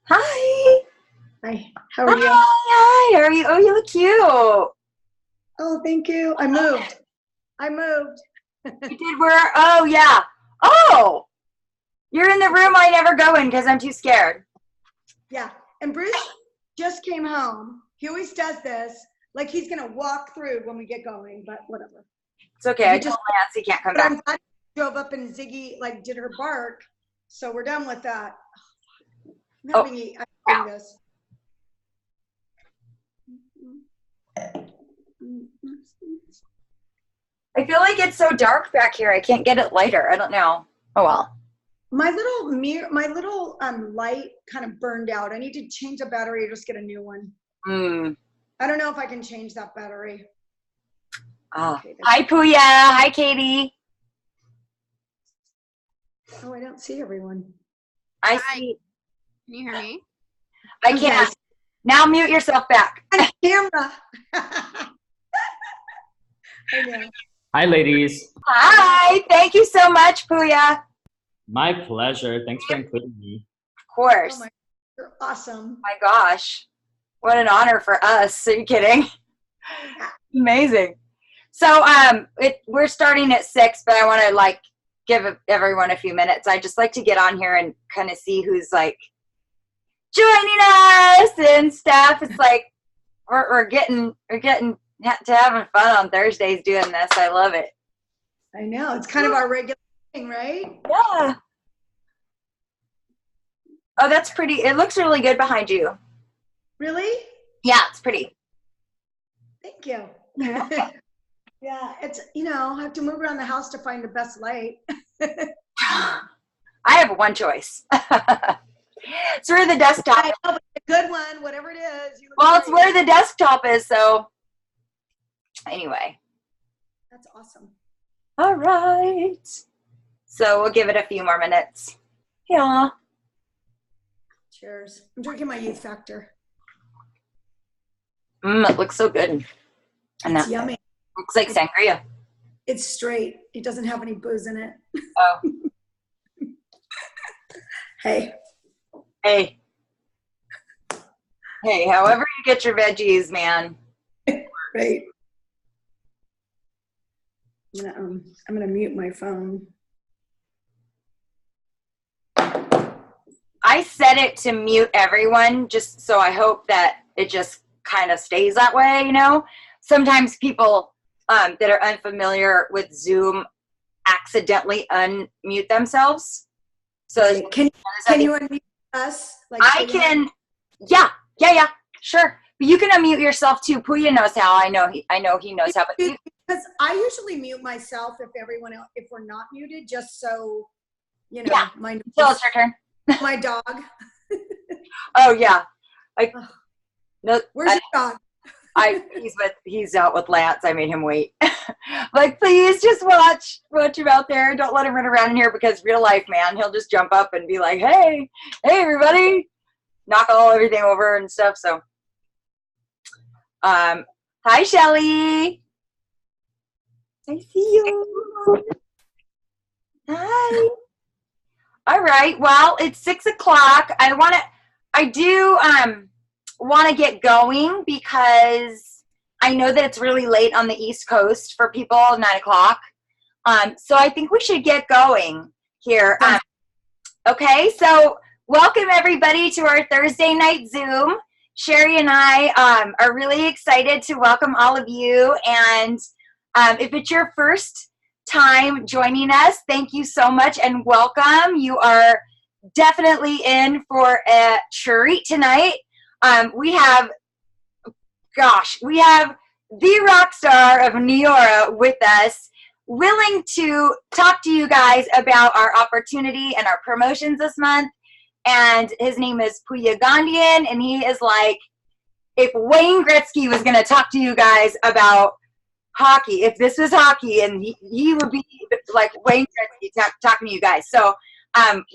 Hi. Hi. How are you? Hi. How are you? Oh, you look cute. Oh, thank you. I moved. You did where? Oh, yeah. Oh, you're in the room I never go in because I'm too scared. Yeah. And Bruce just came home. He always does this. Like he's going to walk through when we get going, but whatever. It's okay. I told Lance he can't come back. I'm glad he drove up and Ziggy like did her bark. So we're done with that. I'm having this. I feel like it's so dark back here. I can't get it lighter. I don't know. Oh, well. My little mirror, my little light kind of burned out. I need to change the battery or just get a new one. I don't know if I can change that battery. Oh. Okay, hi, Puya. Hi, Katie. Oh, I don't see everyone. I see. Can you hear me? I can't. Now mute yourself back. Camera. Hi, ladies. Hi. Thank you so much, Puya. My pleasure. Thanks for including me. Of course. Oh you're awesome. My gosh. What an honor for us. Are you kidding? Amazing. So we're starting at 6, but I want to like give everyone a few minutes. I just like to get on here and kind of see who's like joining us and stuff. It's like we're getting to having fun on Thursdays doing this. I love it. I know. It's kind of our regular thing, right? Yeah. Oh, that's pretty. It looks really good behind you. Really? Yeah, it's pretty. Thank you. Yeah, it's, I have to move around the house to find the best light. I have one choice. It's where the desktop is. A good one, whatever it is. Well, it's where the desktop is, so anyway. That's awesome. All right. So we'll give it a few more minutes. Yeah. Cheers. I'm drinking my Youth Factor. It looks so good. And it's yummy. Looks like sangria. It's straight. It doesn't have any booze in it. Oh. Hey. Hey. Hey, however you get your veggies, man. Right. I'm gonna mute my phone. I set it to mute everyone just so I hope that it just kind of stays that way, Sometimes people that are unfamiliar with Zoom accidentally unmute themselves. So can you unmute us? Like I can. Yeah, sure. But you can unmute yourself too. Puya knows how. I know he knows how. But because I usually mute myself if we're not muted, just so until it's your turn. My dog. Oh yeah. No. Where's your dog? He's out with Lance. I made him wait. Like, please just watch him out there. Don't let him run around in here because real life, man, he'll just jump up and be like, hey everybody, knock everything over and stuff. So, hi Shelly. I see you. Hi. All right. Well, it's 6 o'clock. I do want to get going because I know that it's really late on the East Coast for people, 9 o'clock. So I think we should get going here. Okay. So welcome everybody to our Thursday night Zoom. Sheri and I are really excited to welcome all of you. And if it's your first time joining us, thank you so much and welcome. You are definitely in for a treat tonight. We have the rock star of Neora with us, willing to talk to you guys about our opportunity and our promotions this month. And his name is Puya Ghandian, and he is like, if Wayne Gretzky was going to talk to you guys about hockey, if this was hockey, and he would be like Wayne Gretzky talking to you guys. So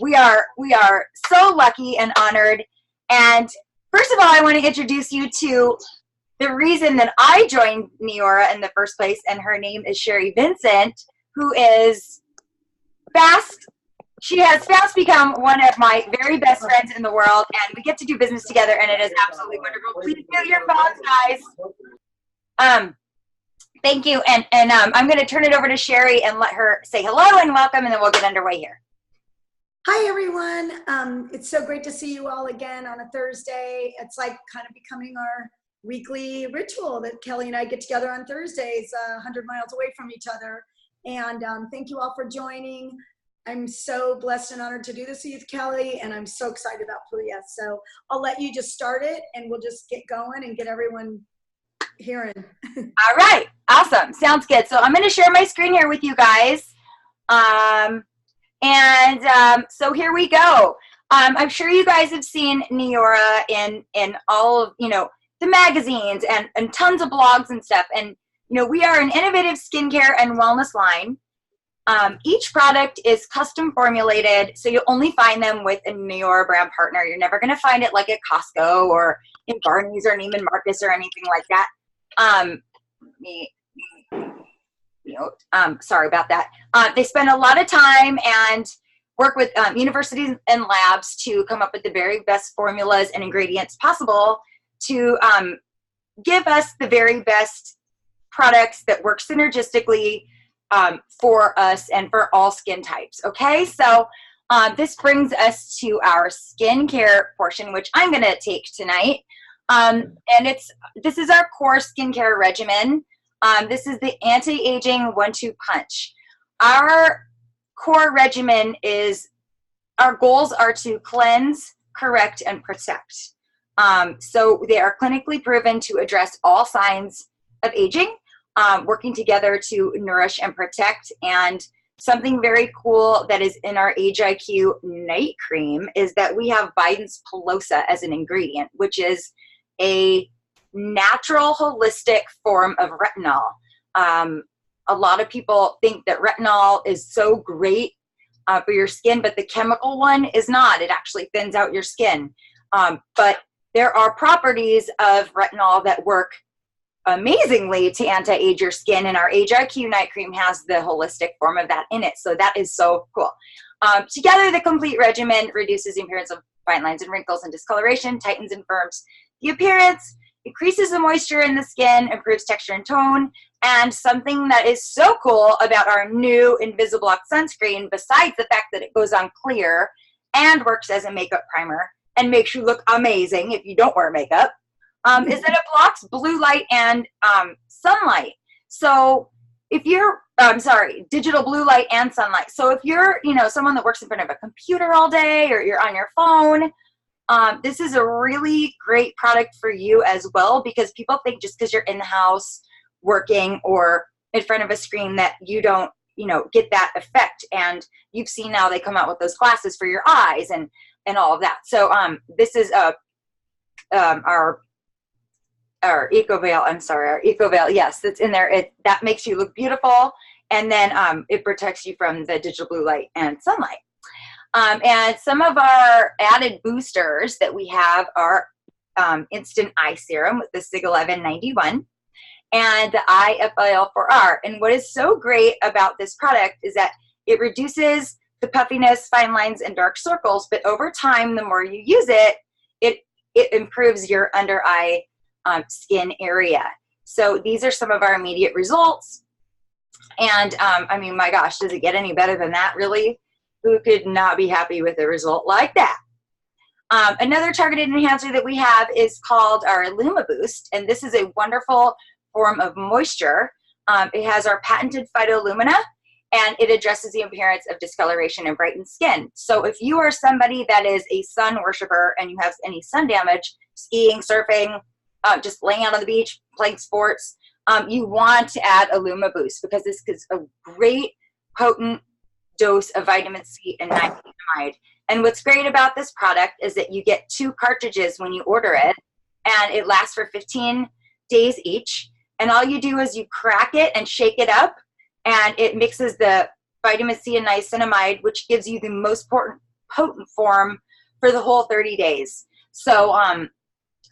we are so lucky and honored. And first of all, I want to introduce you to the reason that I joined Neora in the first place, and her name is Sheri Vincent. who is fast. She has fast become one of my very best friends in the world, and we get to do business together, and it is absolutely wonderful. Please mute your phones, guys. Thank you, and I'm going to turn it over to Sheri and let her say hello and welcome, and then we'll get underway here. Hi, everyone. It's so great to see you all again on a Thursday. It's like kind of becoming our weekly ritual that Kelly and I get together on Thursdays, 100 miles away from each other. And thank you all for joining. I'm so blessed and honored to do this with Kelly, and I'm so excited about Puya. So I'll let you just start it, and we'll just get going and get everyone hearing. All right, awesome, sounds good. So I'm going to share my screen here with you guys. So here we go. I'm sure you guys have seen Neora in all of, the magazines and tons of blogs and stuff. And, we are an innovative skincare and wellness line. Each product is custom formulated, so you'll only find them with a Neora brand partner. You're never going to find it like at Costco or in Barney's or Neiman Marcus or anything like that. Sorry about that. They spend a lot of time and work with universities and labs to come up with the very best formulas and ingredients possible to give us the very best products that work synergistically for us and for all skin types. Okay, so this brings us to our skincare portion, which I'm going to take tonight. And this is our core skincare regimen. This is the anti-aging 1-2 punch. Our core regimen our goals are to cleanse, correct, and protect. So they are clinically proven to address all signs of aging, working together to nourish and protect. And something very cool that is in our Age IQ night cream is that we have Biden's Pilosa as an ingredient, which is a natural holistic form of retinol. A lot of people think that retinol is so great for your skin, but the chemical one is not. It actually thins out your skin. But there are properties of retinol that work amazingly to anti-age your skin, and our Age IQ night cream has the holistic form of that in it. So that is so cool. Together, the complete regimen reduces the appearance of fine lines and wrinkles and discoloration, tightens and firms the appearance, increases the moisture in the skin, improves texture and tone. And something that is so cool about our new Invisalign sunscreen, besides the fact that it goes on clear and works as a makeup primer and makes you look amazing if you don't wear makeup, is that it blocks blue light and sunlight. So if you're, digital blue light and sunlight. So if you're, someone that works in front of a computer all day or you're on your phone, this is a really great product for you as well, because people think just because you're in the house working or in front of a screen that you don't, get that effect. And you've seen now they come out with those glasses for your eyes and all of that. So this is our EcoVeil, our EcoVeil, yes, that's in there. That makes you look beautiful, and then it protects you from the digital blue light and sunlight. And some of our added boosters that we have are Instant Eye Serum with the SIG 1191 and the IFL4R. And what is so great about this product is that it reduces the puffiness, fine lines, and dark circles, but over time, the more you use it, it improves your under eye skin area. So these are some of our immediate results. And I mean, my gosh, does it get any better than that, really? Who could not be happy with a result like that? Another targeted enhancer that we have is called our Illuma Boost, and this is a wonderful form of moisture. It has our patented phytolumina, and it addresses the appearance of discoloration and brightened skin. So if you are somebody that is a sun worshiper and you have any sun damage, skiing, surfing, just laying out on the beach, playing sports, you want to add a Illuma Boost, because this is a great potent dose of vitamin C and niacinamide. And what's great about this product is that you get 2 cartridges when you order it, and it lasts for 15 days each. And all you do is you crack it and shake it up, and it mixes the vitamin C and niacinamide, which gives you the most potent form for the whole 30 days. So I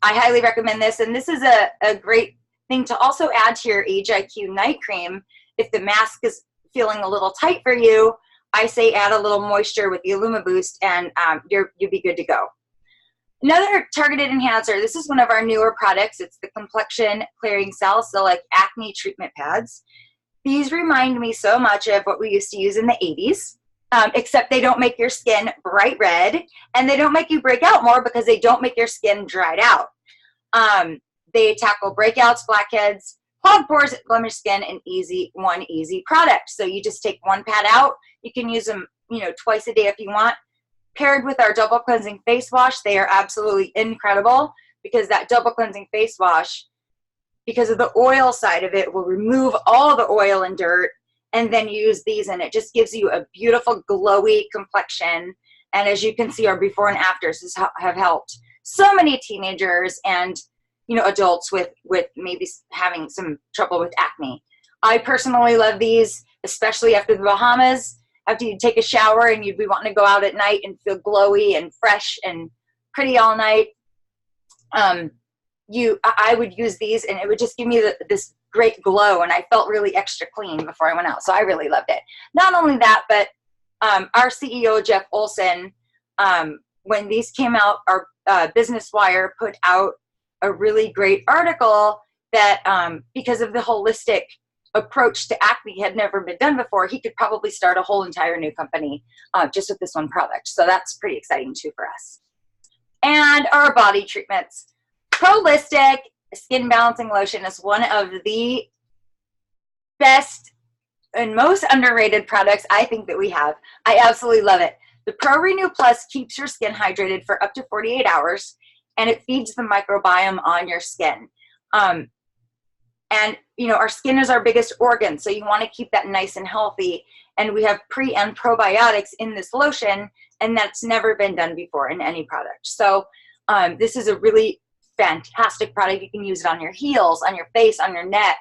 highly recommend this. And this is a great thing to also add to your Age IQ night cream if the mask is feeling a little tight for you, I say add a little moisture with the Illuma Boost, and you'll be good to go. Another targeted enhancer, this is one of our newer products. It's the complexion clearing cell, so like acne treatment pads. These remind me so much of what we used to use in the 80s, except they don't make your skin bright red, and they don't make you break out more because they don't make your skin dried out. They tackle breakouts, blackheads, clogged pores, blemish skin, and one easy product. So you just take one pad out. You can use them, twice a day if you want. Paired with our double cleansing face wash, they are absolutely incredible, because that double cleansing face wash, because of the oil side of it, will remove all the oil and dirt, and then use these, and it just gives you a beautiful glowy complexion. And as you can see, our before and afters have helped so many teenagers and adults with maybe having some trouble with acne. I personally love these, especially after the Bahamas. After you take a shower and you'd be wanting to go out at night and feel glowy and fresh and pretty all night, I would use these, and it would just give me this great glow, and I felt really extra clean before I went out. So I really loved it. Not only that, but our CEO, Jeff Olson, when these came out, our Business Wire put out a really great article that because of the holistic approach to acne had never been done before, he could probably start a whole entire new company just with this one product. So that's pretty exciting too for us. And our body treatments. Holistic Skin Balancing Lotion is one of the best and most underrated products I think that we have. I absolutely love it. The Pro Renew Plus keeps your skin hydrated for up to 48 hours, and it feeds the microbiome on your skin. And our skin is our biggest organ, so you want to keep that nice and healthy. And we have pre and probiotics in this lotion, and that's never been done before in any product. So this is a really fantastic product. You can use it on your heels, on your face, on your neck.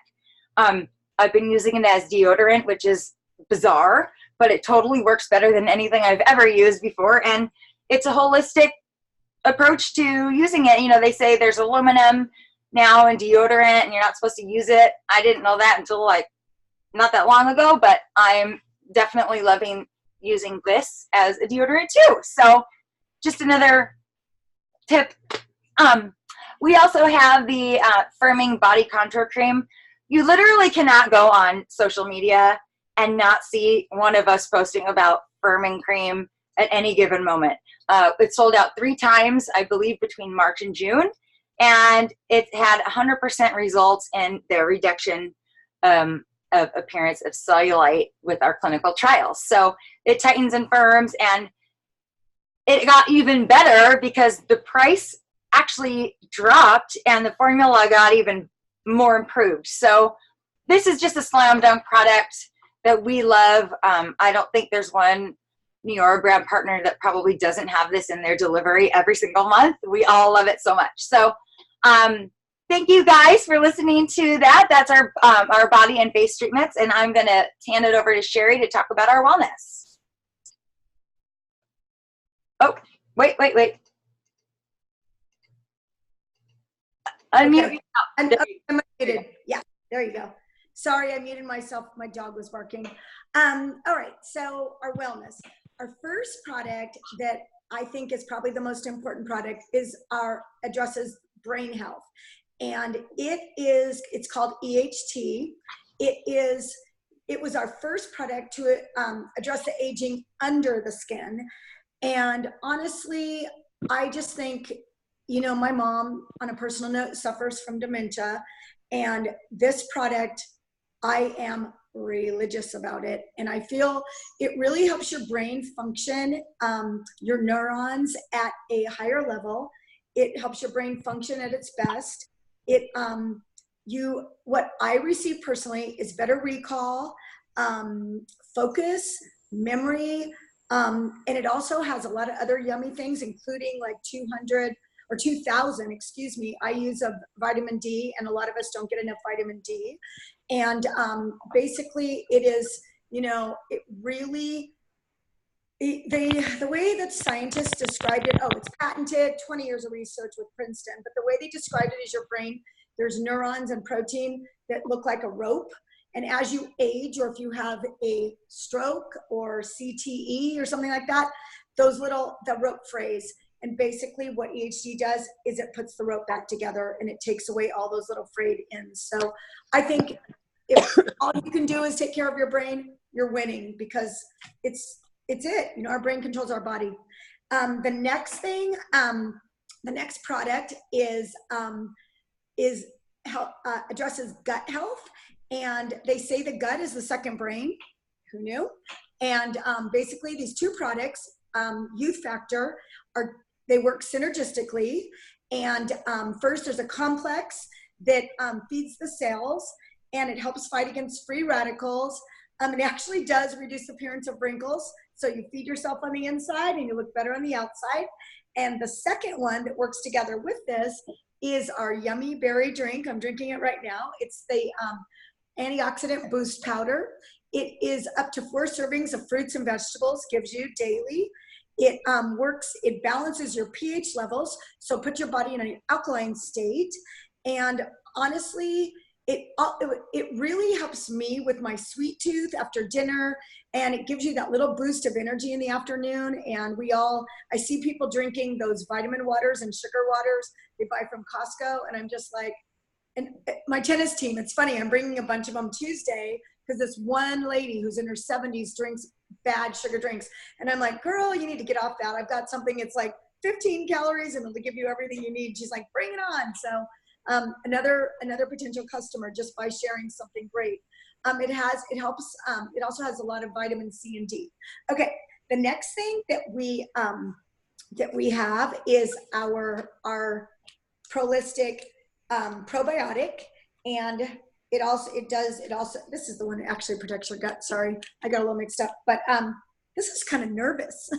I've been using it as deodorant, which is bizarre, but it totally works better than anything I've ever used before. And it's a holistic approach to using it. They say there's aluminum now in deodorant and you're not supposed to use it. I didn't know that until not that long ago, but I'm definitely loving using this as a deodorant too. So just another tip. We also have the firming body contour cream. You literally cannot go on social media and not see one of us posting about firming cream at any given moment. It sold out 3 times, I believe, between March and June. And it had 100% results in the reduction of appearance of cellulite with our clinical trials. So it tightens and firms, and it got even better because the price actually dropped and the formula got even more improved. So this is just a slam dunk product that we love. I don't think there's one Neora brand partner that probably doesn't have this in their delivery every single month. We all love it so much. So thank you guys for listening to that. That's our body and face treatments, and I'm going to hand it over to Sheri to talk about our wellness. Oh, wait. Unmute. Okay. I'm muted. Yeah, there you go. Sorry, I muted myself. My dog was barking. All right, so our wellness. Our first product that I think is probably the most important product is addresses brain health. And it's called EHT. It was our first product to address the aging under the skin. And honestly, I just think, my mom, on a personal note, suffers from dementia. And this product, I am religious about it. And I feel it really helps your brain function, your neurons at a higher level. It helps your brain function at its best. What I receive personally is better recall, focus, memory, and it also has a lot of other yummy things, including like 2,000, excuse me. I use a vitamin D, and a lot of us don't get enough vitamin D. And basically it is, it really, the way that scientists described it, it's patented, 20 years of research with Princeton, but the way they described it is your brain, there's neurons and protein that look like a rope, And as you age, or if you have a stroke or CTE or something like that, the rope frays. And basically what EHD does is it puts the rope back together and it takes away all those little frayed ends. So I think if all you can do is take care of your brain, you're winning, because it's it. You know, our brain controls our body. The next thing, the next product is addresses gut health. And they say the gut is the second brain. Who knew? And basically these two products, Youth Factor, they work synergistically. And first, there's a complex that feeds the cells, and it helps fight against free radicals. It actually does reduce the appearance of wrinkles. So you feed yourself on the inside and you look better on the outside. And the second one that works together with this is our yummy berry drink. I'm drinking it right now. It's the antioxidant boost powder. It is up to 4 servings of fruits and vegetables, gives you daily. It it balances your pH levels, so put your body in an alkaline state. And honestly, it really helps me with my sweet tooth after dinner, and it gives you that little boost of energy in the afternoon. And I see people drinking those vitamin waters and sugar waters they buy from Costco, and I'm just like, and my tennis team, it's funny, I'm bringing a bunch of them Tuesday, because this one lady who's in her 70s drinks bad sugar drinks. And I'm like, girl, you need to get off that. I've got something, it's like 15 calories and it'll give you everything you need. She's like, bring it on. So another potential customer, just by sharing something great. It helps, it also has a lot of vitamin C and D. Okay, the next thing that we have is our Prolistic probiotic. And this is the one that actually protects your gut. Sorry, I got a little mixed up, but this is kind of nervous.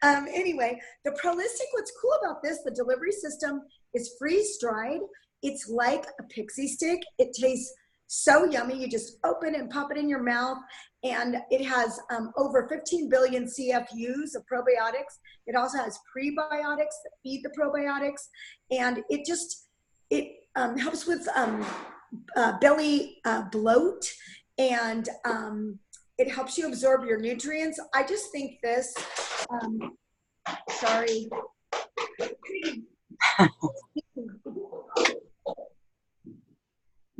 Anyway, the Prolistic, what's cool about this, the delivery system is freeze dried. It's like a pixie stick. It tastes so yummy. You just open and pop it in your mouth, and it has over 15 billion CFUs of probiotics. It also has prebiotics that feed the probiotics, and it helps with belly bloat, and it helps you absorb your nutrients. I just think this, sorry.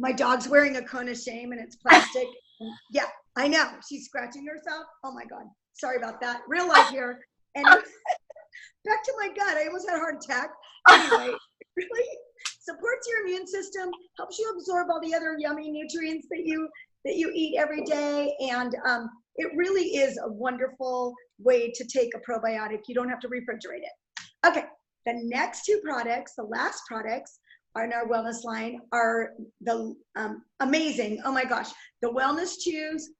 My dog's wearing a cone of shame and it's plastic. Yeah, I know. She's scratching herself. Oh my God. Sorry about that. Real life here. And back to my gut. I almost had a heart attack. Anyway, really supports your immune system, helps you absorb all the other yummy nutrients that you eat every day. And it really is a wonderful way to take a probiotic. You don't have to refrigerate it. Okay, the next two products, the last products in our wellness line, are the amazing, oh my gosh, the Wellness Chews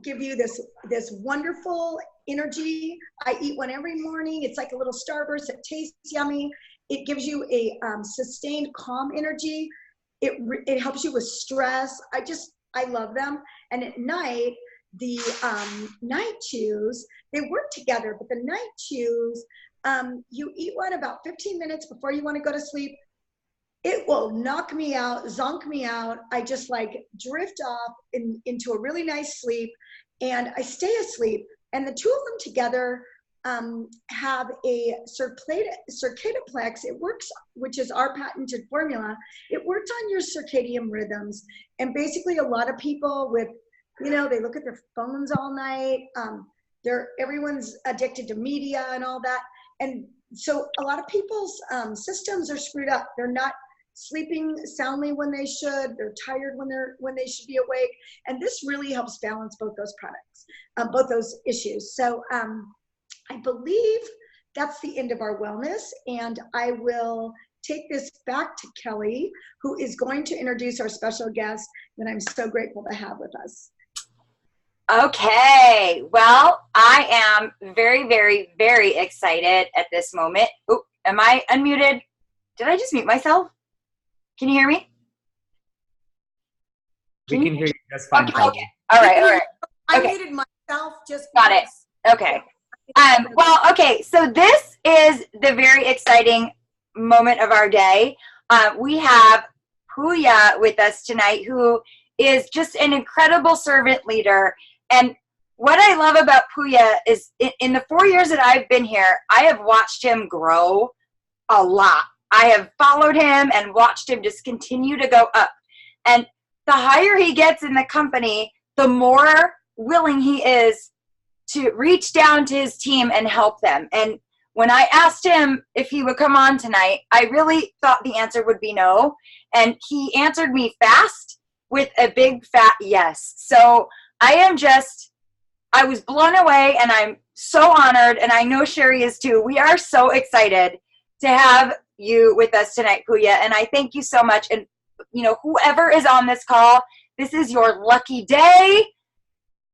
give you this wonderful energy. I eat one every morning. It's like a little Starburst. It tastes yummy. It gives you a sustained calm energy. It helps you with stress. I love them. And at night, the night chews, they work together, but the night chews, you eat one about 15 minutes before you want to go to sleep. It will knock me out, zonk me out. I just like drift off into a really nice sleep, and I stay asleep. And the two of them together have a circadiplex. It works, which is our patented formula. It works on your circadian rhythms. And basically a lot of people with, they look at their phones all night. Everyone's addicted to media and all that. And so a lot of people's systems are screwed up. They're not sleeping soundly when they should. They're tired when they should be awake. And this really helps balance both those products, both those issues. So I believe that's the end of our wellness, and I will take this back to Kelly, who is going to introduce our special guest that I'm so grateful to have with us. Okay, well, I am very, very, very excited at this moment. Oh, am I unmuted? Did I just mute myself? Can you hear me? We can hear you just fine. Okay. All right. I muted myself just because. Got it. Okay. Well, okay, so this is the very exciting moment of our day. We have Puya with us tonight, who is just an incredible servant leader. And what I love about Puya is in the 4 years that I've been here, I have watched him grow a lot. I have followed him and watched him just continue to go up. And the higher he gets in the company, the more willing he is to reach down to his team and help them. And when I asked him if he would come on tonight, I really thought the answer would be no. And he answered me fast with a big fat yes. So I was blown away, and I'm so honored, and I know Sheri is too. We are so excited to have you with us tonight, Puya, and I thank you so much. And whoever is on this call, this is your lucky day.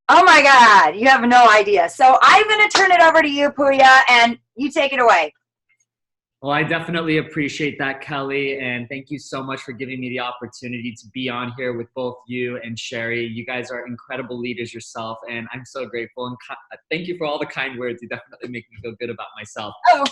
Oh my God, you have no idea. So I'm going to turn it over to you, Puya, and you take it away. Well, I definitely appreciate that, Kelly, and thank you so much for giving me the opportunity to be on here with both you and Sheri. You guys are incredible leaders yourself, and I'm so grateful. And thank you for all the kind words. You definitely make me feel good about myself. Oh.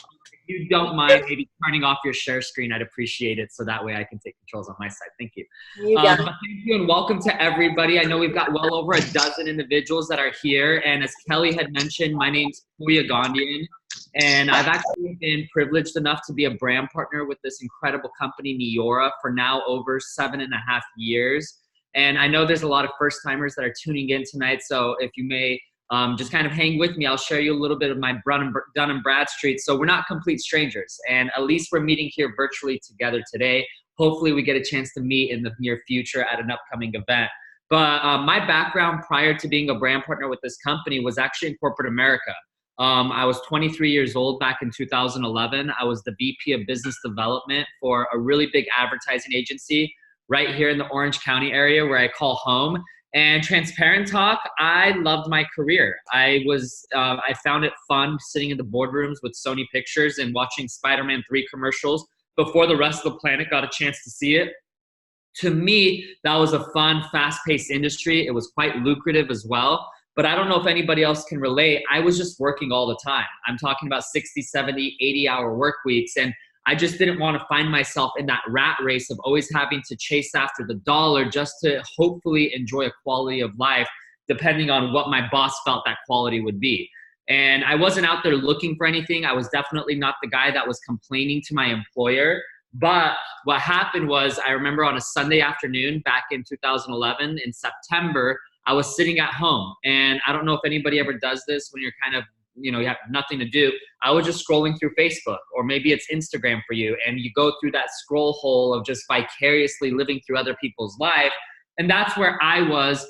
If you don't mind maybe turning off your share screen, I'd appreciate it, so that way I can take controls on my side. Thank you. Thank you, and welcome to everybody. I know we've got well over a dozen individuals that are here, and as Kelly had mentioned, my name's Puya Ghandian. And I've actually been privileged enough to be a brand partner with this incredible company, Neora, for now over 7.5 years. And I know there's a lot of first timers that are tuning in tonight. So if you may just kind of hang with me, I'll share you a little bit of my Dun and Bradstreet. So we're not complete strangers. And at least we're meeting here virtually together today. Hopefully we get a chance to meet in the near future at an upcoming event. But my background prior to being a brand partner with this company was actually in corporate America. I was 23 years old back in 2011. I was the VP of Business Development for a really big advertising agency right here in the Orange County area where I call home. And transparent talk, I loved my career. I found it fun sitting in the boardrooms with Sony Pictures and watching Spider-Man 3 commercials before the rest of the planet got a chance to see it. To me, that was a fun, fast-paced industry. It was quite lucrative as well. But I don't know if anybody else can relate. I was just working all the time. I'm talking about 60, 70, 80-hour work weeks. And I just didn't want to find myself in that rat race of always having to chase after the dollar just to hopefully enjoy a quality of life, depending on what my boss felt that quality would be. And I wasn't out there looking for anything. I was definitely not the guy that was complaining to my employer. But what happened was, I remember on a Sunday afternoon back in 2011 in September, I was sitting at home, and I don't know if anybody ever does this when you're kind of, you have nothing to do. I was just scrolling through Facebook, or maybe it's Instagram for you, and you go through that scroll hole of just vicariously living through other people's life. And that's where I was,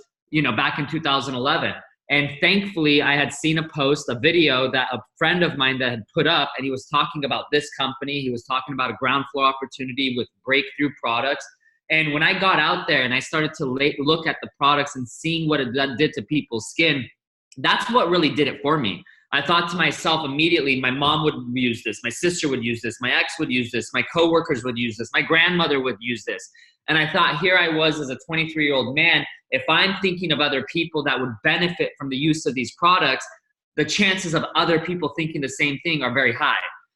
back in 2011. And thankfully, I had seen a post, a video that a friend of mine that had put up, and he was talking about this company. He was talking about a ground floor opportunity with breakthrough products. And when I got out there and I started to look at the products and seeing what it did to people's skin, that's what really did it for me. I thought to myself immediately, my mom would use this, my sister would use this, my ex would use this, my coworkers would use this, my grandmother would use this. And I thought, here I was as a 23-year-old man, if I'm thinking of other people that would benefit from the use of these products, the chances of other people thinking the same thing are very high.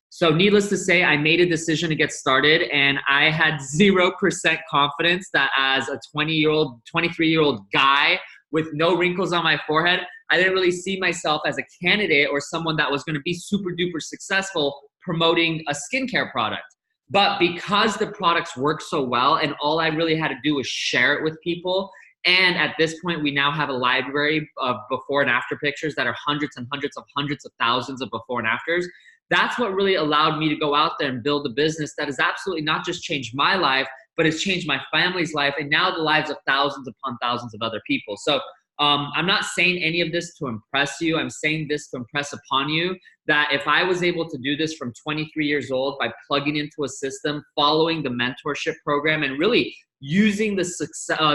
So needless to say, I made a decision to get started, and I had 0% confidence that as a 23-year-old guy with no wrinkles on my forehead, I didn't really see myself as a candidate or someone that was going to be super duper successful promoting a skincare product. But because the products work so well and all I really had to do was share it with people, and at this point we now have a library of before and after pictures that are hundreds and hundreds of thousands of before and afters. That's what really allowed me to go out there and build a business that has absolutely not just changed my life, but it's changed my family's life and now the lives of thousands upon thousands of other people. So I'm not saying any of this to impress you. I'm saying this to impress upon you that if I was able to do this from 23 years old by plugging into a system, following the mentorship program, and really using the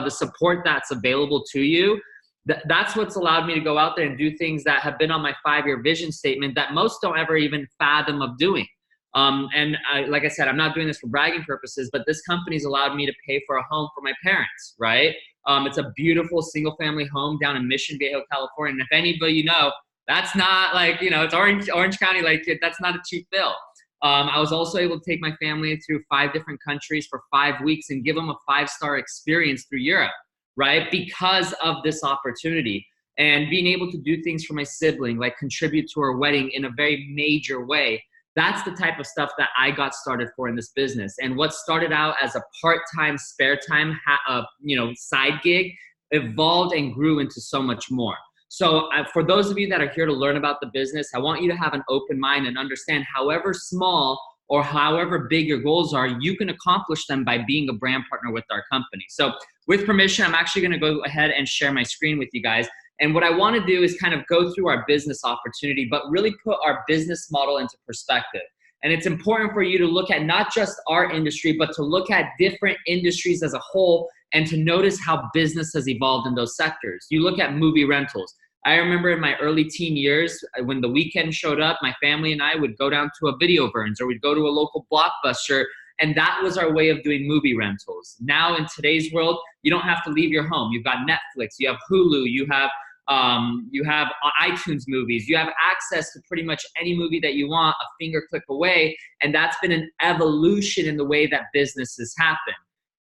support that's available to you, that's what's allowed me to go out there and do things that have been on my 5-year vision statement that most don't ever even fathom of doing. Like I said, I'm not doing this for bragging purposes, but this company's allowed me to pay for a home for my parents, right? It's a beautiful single family home down in Mission Viejo, California. And if anybody that's not like, it's Orange County, like that's not a cheap bill. I was also able to take my family through 5 different countries for 5 weeks and give them a 5-star experience through Europe. right? Because of this opportunity and being able to do things for my sibling, like contribute to her wedding in a very major way. That's the type of stuff that I got started for in this business. And what started out as a part-time, spare time, side gig evolved and grew into so much more. So for those of you that are here to learn about the business, I want you to have an open mind and understand however small or however big your goals are, you can accomplish them by being a brand partner with our company. So with permission, I'm actually gonna go ahead and share my screen with you guys. And what I wanna do is kind of go through our business opportunity, but really put our business model into perspective. And it's important for you to look at not just our industry, but to look at different industries as a whole and to notice how business has evolved in those sectors. You look at movie rentals. I remember in my early teen years, when the weekend showed up, my family and I would go down to a Video Burns or we'd go to a local Blockbuster, and that was our way of doing movie rentals. Now in today's world, you don't have to leave your home. You've got Netflix, you have Hulu, you have iTunes movies, you have access to pretty much any movie that you want a finger click away, and that's been an evolution in the way that businesses happen.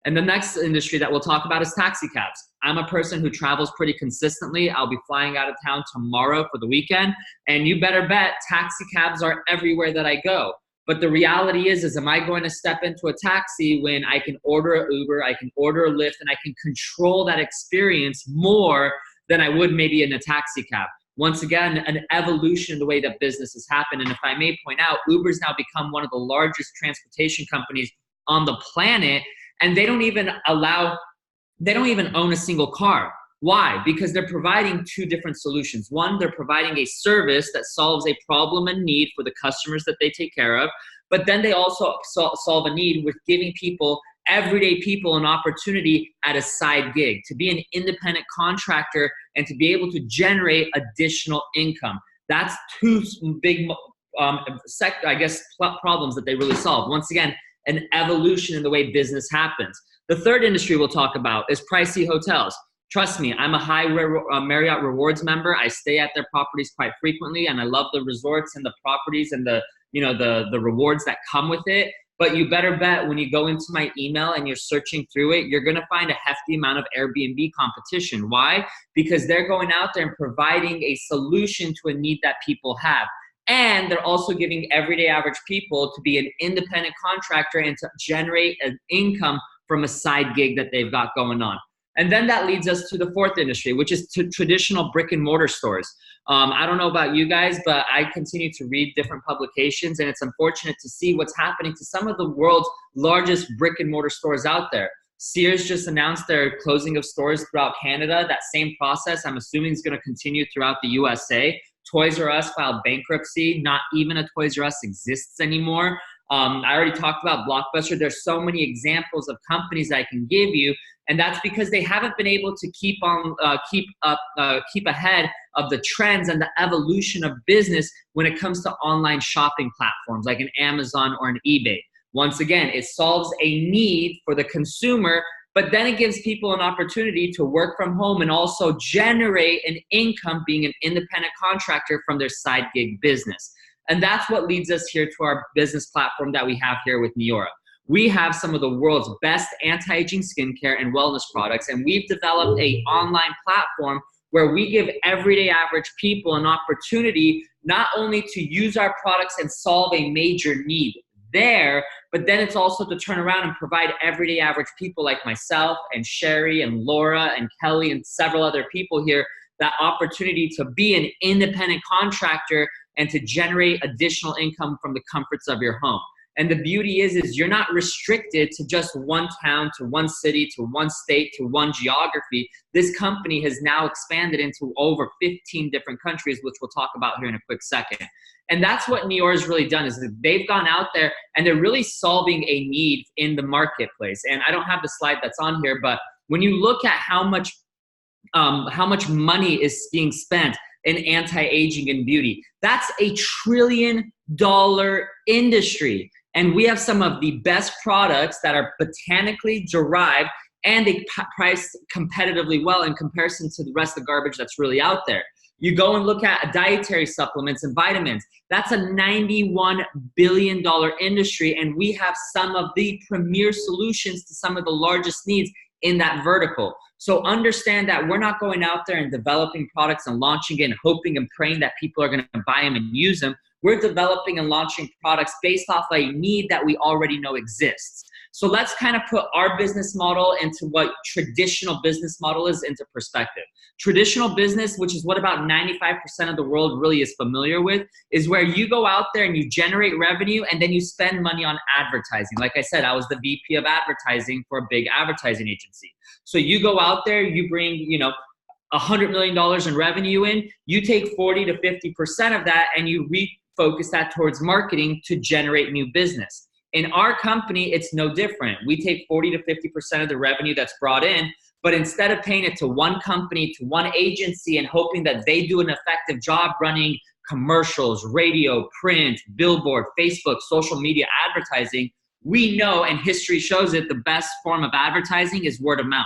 And the next industry that we'll talk about is taxi cabs. I'm a person who travels pretty consistently. I'll be flying out of town tomorrow for the weekend, and you better bet taxi cabs are everywhere that I go. But the reality is am I going to step into a taxi when I can order an Uber, I can order a Lyft, and I can control that experience more than I would maybe in a taxi cab? Once again, an evolution in the way that businesses happen. And if I may point out, Uber's now become one of the largest transportation companies on the planet, and they don't even own a single car. Why? Because they're providing two different solutions. One, they're providing a service that solves a problem and need for the customers that they take care of, but then they also solve a need with giving people, everyday people, an opportunity at a side gig, to be an independent contractor and to be able to generate additional income. That's two big, problems that they really solve. Once again, an evolution in the way business happens. The third industry we'll talk about is pricey hotels. Trust me, I'm a high Marriott Rewards member. I stay at their properties quite frequently, and I love the resorts and the properties and the rewards that come with it. But you better bet when you go into my email and you're searching through it, you're gonna find a hefty amount of Airbnb competition. Why? Because they're going out there and providing a solution to a need that people have. And they're also giving everyday average people to be an independent contractor and to generate an income from a side gig that they've got going on. And then that leads us to the fourth industry, which is to traditional brick and mortar stores. I don't know about you guys, but I continue to read different publications, and it's unfortunate to see what's happening to some of the world's largest brick and mortar stores out there. Sears just announced their closing of stores throughout Canada. That same process, I'm assuming, is going to continue throughout the USA. Toys R Us filed bankruptcy. Not even a Toys R Us exists anymore. I already talked about Blockbuster. There's so many examples of companies I can give you, and that's because they haven't been able to keep ahead of the trends and the evolution of business when it comes to online shopping platforms like an Amazon or an eBay. Once again, it solves a need for the consumer, but then it gives people an opportunity to work from home and also generate an income being an independent contractor from their side gig business. And that's what leads us here to our business platform that we have here with Neora. We have some of the world's best anti-aging skincare and wellness products, and we've developed an online platform where we give everyday average people an opportunity not only to use our products and solve a major need there, but then it's also to turn around and provide everyday average people like myself and Sheri and Laura and Kelly and several other people here that opportunity to be an independent contractor and to generate additional income from the comforts of your home. And the beauty is you're not restricted to just one town, to one city, to one state, to one geography. This company has now expanded into over 15 different countries, which we'll talk about here in a quick second. And that's what Neora's really done, is that they've gone out there and they're really solving a need in the marketplace. And I don't have the slide that's on here, but when you look at how much money is being spent in anti-aging and beauty, that's $1 trillion industry. And we have some of the best products that are botanically derived and they price competitively well in comparison to the rest of the garbage that's really out there. You go and look at dietary supplements and vitamins. That's a $91 billion industry, and we have some of the premier solutions to some of the largest needs in that vertical. So understand that we're not going out there and developing products and launching it and hoping and praying that people are going to buy them and use them. We're developing and launching products based off a need that we already know exists. So let's kind of put our business model into what traditional business model is into perspective. Traditional business, which is what about 95% of the world really is familiar with, is where you go out there and you generate revenue and then you spend money on advertising. Like I said, I was the VP of advertising for a big advertising agency. So you go out there, you bring, $100 million in revenue in, you take 40 to 50% of that and you refocus that towards marketing to generate new business. In our company, it's no different. We take 40 to 50% of the revenue that's brought in, but instead of paying it to one company, to one agency, and hoping that they do an effective job running commercials, radio, print, billboard, Facebook, social media advertising, we know, and history shows it, the best form of advertising is word of mouth.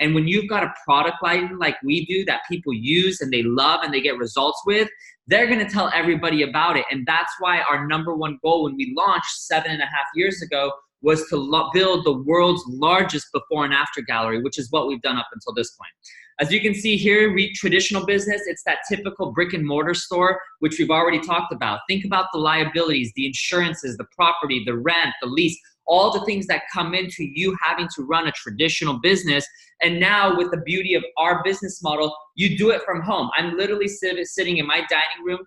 And when you've got a product line like we do that people use and they love and they get results with, they're going to tell everybody about it. And that's why our number one goal when we launched 7.5 years ago was to build the world's largest before and after gallery, which is what we've done up until this point. As you can see here, traditional business, it's that typical brick and mortar store, which we've already talked about. Think about the liabilities, the insurances, the property, the rent, the lease, all the things that come into you having to run a traditional business. And now with the beauty of our business model, you do it from home. I'm literally sitting in my dining room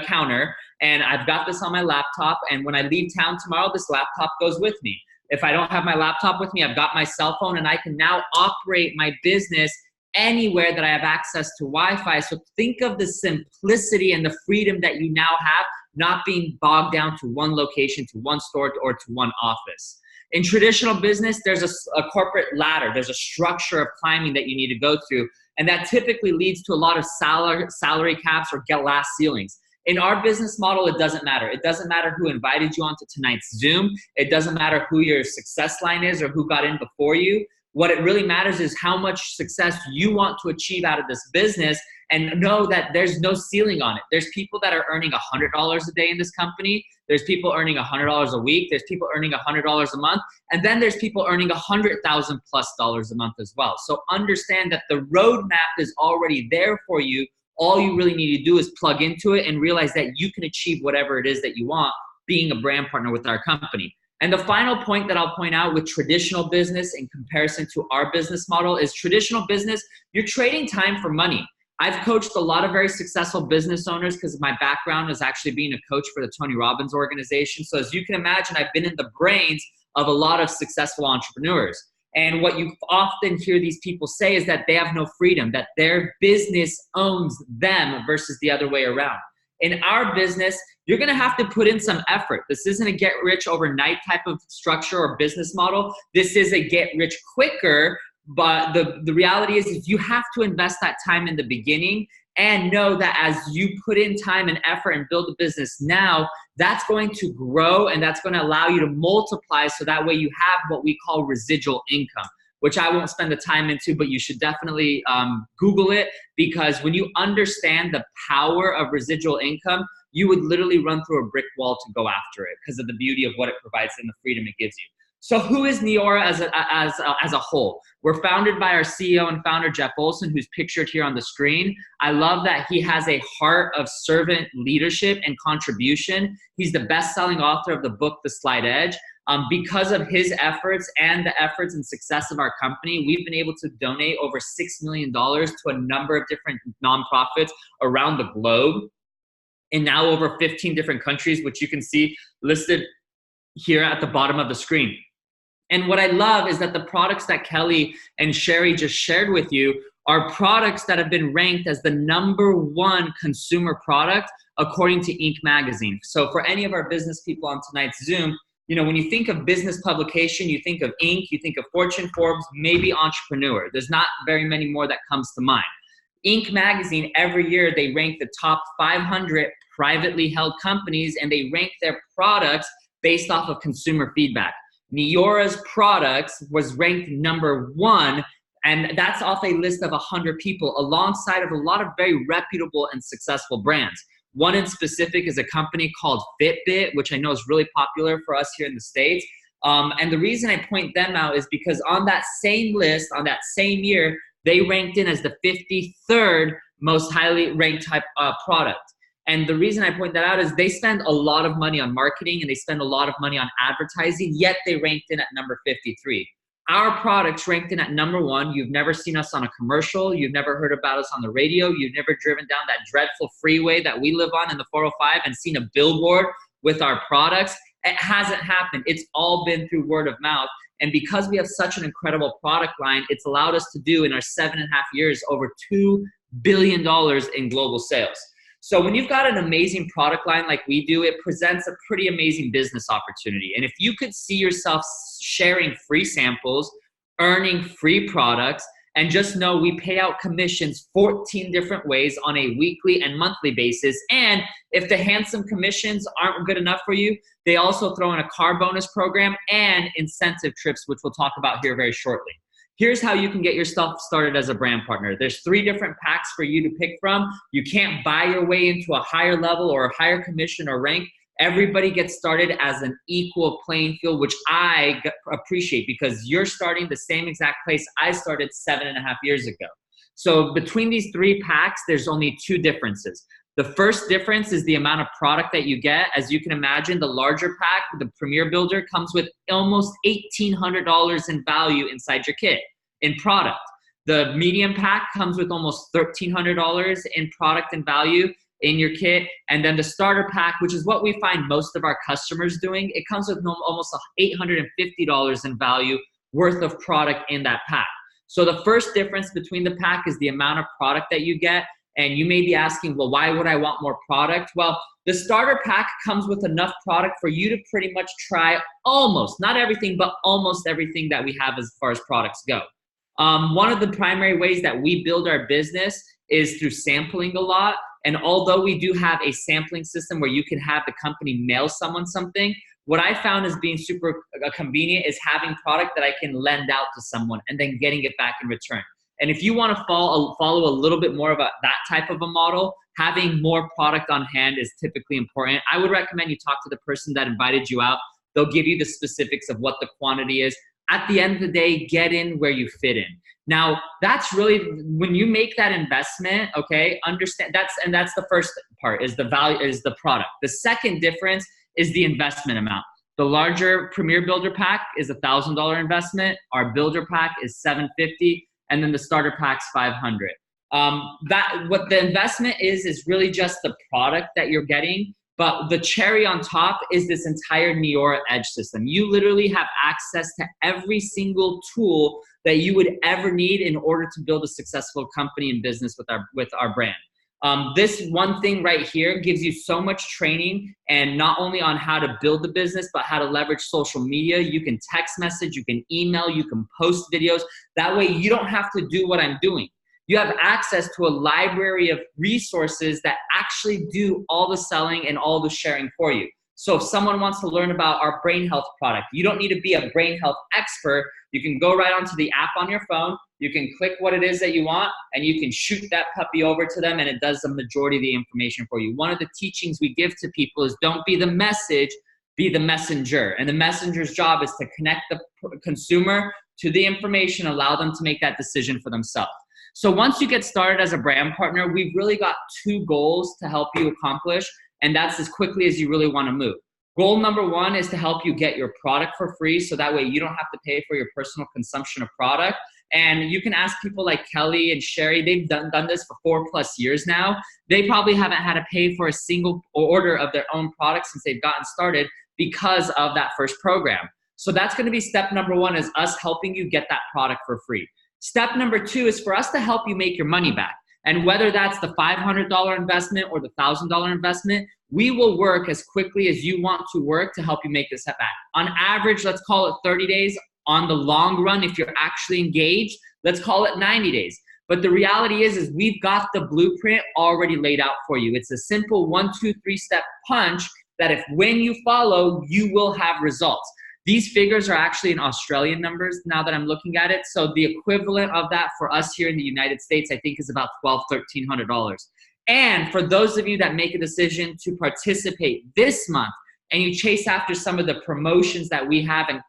counter, and I've got this on my laptop. And when I leave town tomorrow, this laptop goes with me. If I don't have my laptop with me, I've got my cell phone, and I can now operate my business anywhere that I have access to Wi-Fi. So think of the simplicity and the freedom that you now have, not being bogged down to one location, to one store, or to one office. In traditional business, there's a corporate ladder. There's a structure of climbing that you need to go through. And that typically leads to a lot of salary caps or glass ceilings. In our business model, it doesn't matter. It doesn't matter who invited you onto tonight's Zoom. It doesn't matter who your success line is or who got in before you. What it really matters is how much success you want to achieve out of this business, and know that there's no ceiling on it. There's people that are earning $100 a day in this company. There's people earning $100 a week. There's people earning $100 a month. And then there's people earning $100,000+ a month as well. So understand that the roadmap is already there for you. All you really need to do is plug into it and realize that you can achieve whatever it is that you want being a brand partner with our company. And the final point that I'll point out with traditional business in comparison to our business model is traditional business, you're trading time for money. I've coached a lot of very successful business owners because my background is actually being a coach for the Tony Robbins organization. So as you can imagine, I've been in the brains of a lot of successful entrepreneurs. And what you often hear these people say is that they have no freedom, that their business owns them versus the other way around. In our business, you're going to have to put in some effort. This isn't a get rich overnight type of structure or business model. This is a get rich quicker. But the reality is you have to invest that time in the beginning and know that as you put in time and effort and build the business now, that's going to grow and that's going to allow you to multiply. So that way you have what we call residual income, which I won't spend the time into, but you should definitely Google it, because when you understand the power of residual income, you would literally run through a brick wall to go after it because of the beauty of what it provides and the freedom it gives you. So who is Neora as a whole? We're founded by our CEO and founder, Jeff Olson, who's pictured here on the screen. I love that he has a heart of servant leadership and contribution. He's the best-selling author of the book, The Slight Edge. Because of his efforts and the efforts and success of our company, we've been able to donate over $6 million to a number of different nonprofits around the globe in now over 15 different countries, which you can see listed here at the bottom of the screen. And what I love is that the products that Kelly and Sheri just shared with you are products that have been ranked as the #1 consumer product according to Inc. magazine. So for any of our business people on tonight's Zoom, when you think of business publication, you think of Inc., you think of Fortune, Forbes, maybe Entrepreneur. There's not very many more that comes to mind. Inc. magazine, every year they rank the top 500 privately held companies, and they rank their products based off of consumer feedback. Neora's products was ranked #1, and that's off a list of 100 people alongside of a lot of very reputable and successful brands. One in specific is a company called Fitbit, which I know is really popular for us here in the States. And the reason I point them out is because on that same list, on that same year, they ranked in as the 53rd most highly ranked type product. And the reason I point that out is they spend a lot of money on marketing and they spend a lot of money on advertising, yet they ranked in at number 53. Our products ranked in at number 1. You've never seen us on a commercial. You've never heard about us on the radio. You've never driven down that dreadful freeway that we live on in the 405 and seen a billboard with our products. It hasn't happened. It's all been through word of mouth. And because we have such an incredible product line, it's allowed us to do in our 7.5 years over $2 billion in global sales. So when you've got an amazing product line like we do, it presents a pretty amazing business opportunity. And if you could see yourself sharing free samples, earning free products, and just know we pay out commissions 14 different ways on a weekly and monthly basis. And if the handsome commissions aren't good enough for you, they also throw in a car bonus program and incentive trips, which we'll talk about here very shortly. Here's how you can get yourself started as a brand partner. There's 3 different packs for you to pick from. You can't buy your way into a higher level or a higher commission or rank. Everybody gets started as an equal playing field, which I appreciate because you're starting the same exact place I started 7.5 years ago. So between these 3 packs, there's only 2 differences. The first difference is the amount of product that you get. As you can imagine, the larger pack, the Premier Builder, comes with almost $1,800 in value inside your kit in product. The medium pack comes with almost $1,300 in product and value in your kit. And then the starter pack, which is what we find most of our customers doing, it comes with almost $850 in value worth of product in that pack. So the first difference between the pack is the amount of product that you get. And you may be asking, well, why would I want more product? Well, the starter pack comes with enough product for you to pretty much try almost, not everything, but almost everything that we have as far as products go. One of the primary ways that we build our business is through sampling a lot. And although we do have a sampling system where you can have the company mail someone something, what I found as being super convenient is having product that I can lend out to someone and then getting it back in return. And if you want to follow a little bit more of that type of a model, having more product on hand is typically important. I would recommend you talk to the person that invited you out. They'll give you the specifics of what the quantity is. At the end of the day, get in where you fit in. Now, that's really, when you make that investment, okay, understand that's the first part, is the value, is the product. The second difference is the investment amount. The larger Premier Builder pack is a $1,000 investment. Our Builder pack is $750, and then the starter pack's $500. What the investment is really just the product that you're getting. But the cherry on top is this entire Neora Edge system. You literally have access to every single tool that you would ever need in order to build a successful company and business with our brand. This one thing right here gives you so much training, and not only on how to build the business, but how to leverage social media. You can text message, you can email, you can post videos. That way you don't have to do what I'm doing. You have access to a library of resources that actually do all the selling and all the sharing for you. So if someone wants to learn about our brain health product, you don't need to be a brain health expert. You can go right onto the app on your phone. You can click what it is that you want, and you can shoot that puppy over to them, and it does the majority of the information for you. One of the teachings we give to people is don't be the message, be the messenger. And the messenger's job is to connect the consumer to the information, allow them to make that decision for themselves. So once you get started as a brand partner, we've really got 2 goals to help you accomplish, and that's as quickly as you really want to move. Goal number 1 is to help you get your product for free, so that way you don't have to pay for your personal consumption of product. And you can ask people like Kelly and Sheri, they've done this for 4+ years now. They probably haven't had to pay for a single order of their own product since they've gotten started because of that first program. So that's going to be step number 1, is us helping you get that product for free. Step number 2 is for us to help you make your money back. And whether that's the $500 investment or the $1,000 investment, we will work as quickly as you want to work to help you make this back. On average, let's call it 30 days. On the long run, if you're actually engaged, let's call it 90 days. But the reality is we've got the blueprint already laid out for you. It's a simple 1, 2, 3 step punch that if when you follow, you will have results. These figures are actually in Australian numbers now that I'm looking at it. So the equivalent of that for us here in the United States, I think, is about $1,200, $1,300. And for those of you that make a decision to participate this month, and you chase after some of the promotions that we have and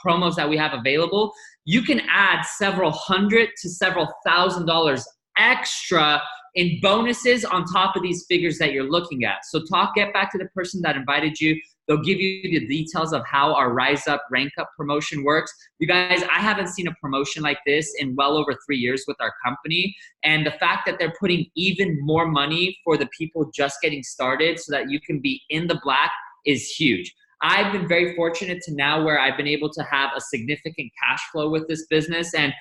promos that we have available, you can add several hundred to several $1,000s extra in bonuses on top of these figures that you're looking at. So get back to the person that invited you. They'll give you the details of how our Rise Up, Rank Up promotion works. You guys, I haven't seen a promotion like this in well over 3 years with our company. And the fact that they're putting even more money for the people just getting started so that you can be in the black is huge. I've been very fortunate to now where I've been able to have a significant cash flow with this business, and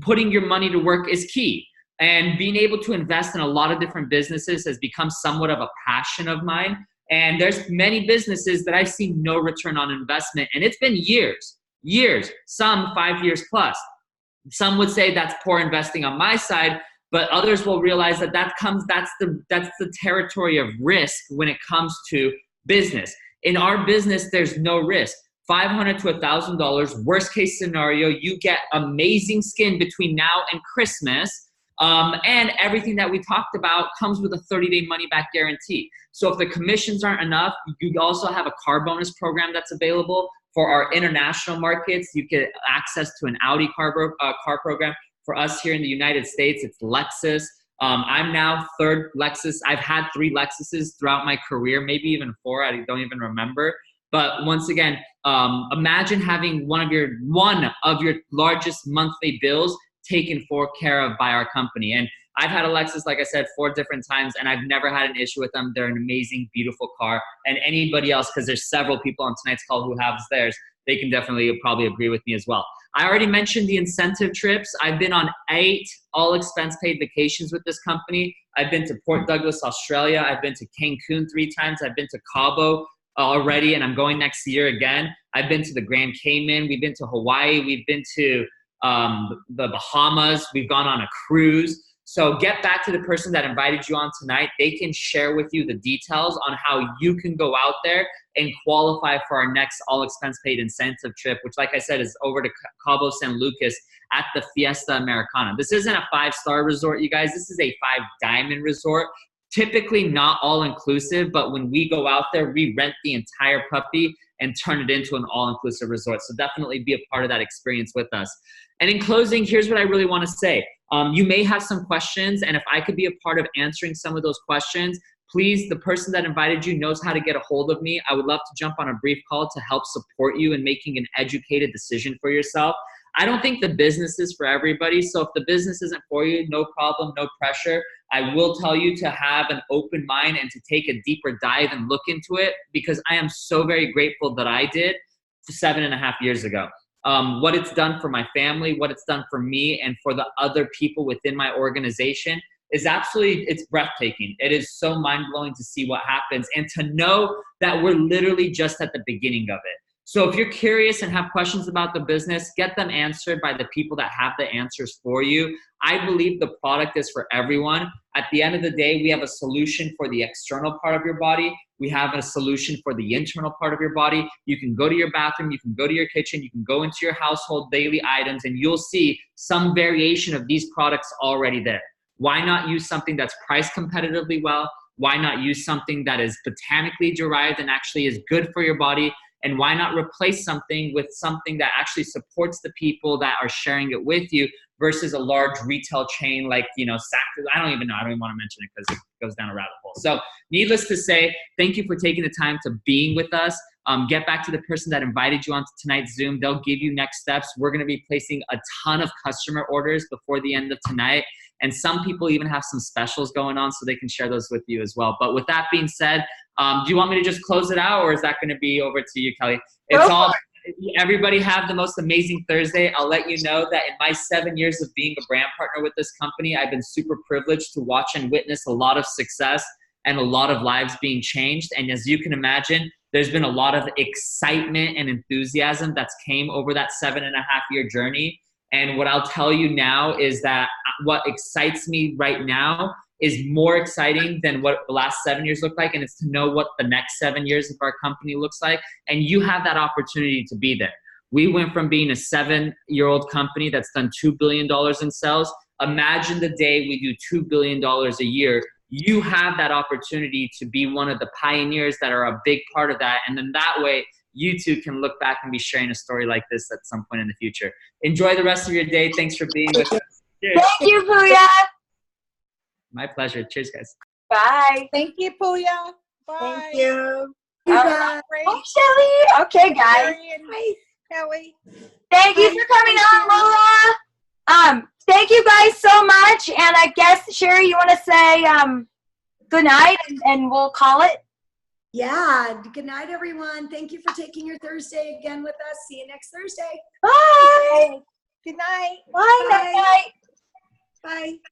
putting your money to work is key. And being able to invest in a lot of different businesses has become somewhat of a passion of mine. And there's many businesses that I've seen no return on investment, and it's been years, some 5 years plus. Some would say that's poor investing on my side, but others will realize that that's the territory of risk when it comes to business. In our business, there's no risk. $500 to $1,000, worst case scenario, you get amazing skin between now and Christmas. And everything that we talked about comes with a 30-day money-back guarantee. So if the commissions aren't enough, you also have a car bonus program that's available. For our international markets, you get access to an Audi car program. For us here in the United States, it's Lexus. I'm now third Lexus. I've had 3 Lexuses throughout my career, maybe even 4. I don't even remember. But once again, imagine having one of your largest monthly bills taken care of by our company. And I've had a Lexus, like I said, 4 different times, and I've never had an issue with them. They're an amazing, beautiful car. And anybody else, because there's several people on tonight's call who have theirs, they can definitely probably agree with me as well. I already mentioned the incentive trips. I've been on 8 all expense paid vacations with this company. I've been to Port Douglas, Australia. I've been to Cancun 3 times. I've been to Cabo already, and I'm going next year again. I've been to the Grand Cayman. We've been to Hawaii. We've been to the Bahamas. We've gone on a cruise. So get back to the person that invited you on tonight. They can share with you the details on how you can go out there and qualify for our next all expense paid incentive trip, which, like I said, is over to Cabo San Lucas at the Fiesta Americana. This isn't a 5-star resort, you guys. This is a 5-diamond resort. Typically not all inclusive, but when we go out there, we rent the entire puppy and turn it into an all-inclusive resort. So definitely be a part of that experience with us. And in closing, here's what I really want to say. You may have some questions, and if I could be a part of answering some of those questions, please, the person that invited you knows how to get a hold of me. I would love to jump on a brief call to help support you in making an educated decision for yourself. I don't think the business is for everybody, so if the business isn't for you, no problem, no pressure. I will tell you to have an open mind and to take a deeper dive and look into it, because I am so very grateful that I did 7.5 years ago. What it's done for my family, what it's done for me, and for the other people within my organization is absolutely, it's breathtaking. It is so mind-blowing to see what happens and to know that we're literally just at the beginning of it. So if you're curious and have questions about the business, get them answered by the people that have the answers for you. I believe the product is for everyone. At the end of the day, we have a solution for the external part of your body. We have a solution for the internal part of your body. You can go to your bathroom, you can go to your kitchen, you can go into your household daily items, and you'll see some variation of these products already there. Why not use something that's priced competitively well? Why not use something that is botanically derived and actually is good for your body? And why not replace something with something that actually supports the people that are sharing it with you versus a large retail chain like, I don't even want to mention it because it goes down a rabbit hole. So needless to say, thank you for taking the time to being with us. Get back to the person that invited you onto tonight's Zoom. They'll give you next steps. We're going to be placing a ton of customer orders before the end of tonight. And some people even have some specials going on, so they can share those with you as well. But with that being said, do you want me to just close it out, or is that going to be over to you, Kelly? It's all. Everybody have the most amazing Thursday. I'll let you know that in my 7 years of being a brand partner with this company, I've been super privileged to watch and witness a lot of success and a lot of lives being changed. And as you can imagine, there's been a lot of excitement and enthusiasm that's came over that 7.5-year journey. And what I'll tell you now is that what excites me right now is more exciting than what the last 7 years looked like, and it's to know what the next 7 years of our company looks like, and you have that opportunity to be there. We went from being a 7-year-old company that's done $2 billion in sales. Imagine the day we do $2 billion a year. you have that opportunity to be one of the pioneers that are a big part of that. And then that way, you too can look back and be sharing a story like this at some point in the future. Enjoy the rest of your day. Thanks for being with us. Cheers. Thank you, Puya. My pleasure. Cheers, guys. Bye. Thank you, Puya. Bye. Thank you. All You right. guys. Bye, Shelley. Okay, guys. Sheri and Kelly. Thank you for coming on, Lola. Thank you guys so much. And I guess, Sheri, you want to say good night and we'll call it? Yeah. Good night, everyone. Thank you for taking your Thursday again with us. See you next Thursday. Bye. Good night. Bye. Bye. Night. Bye.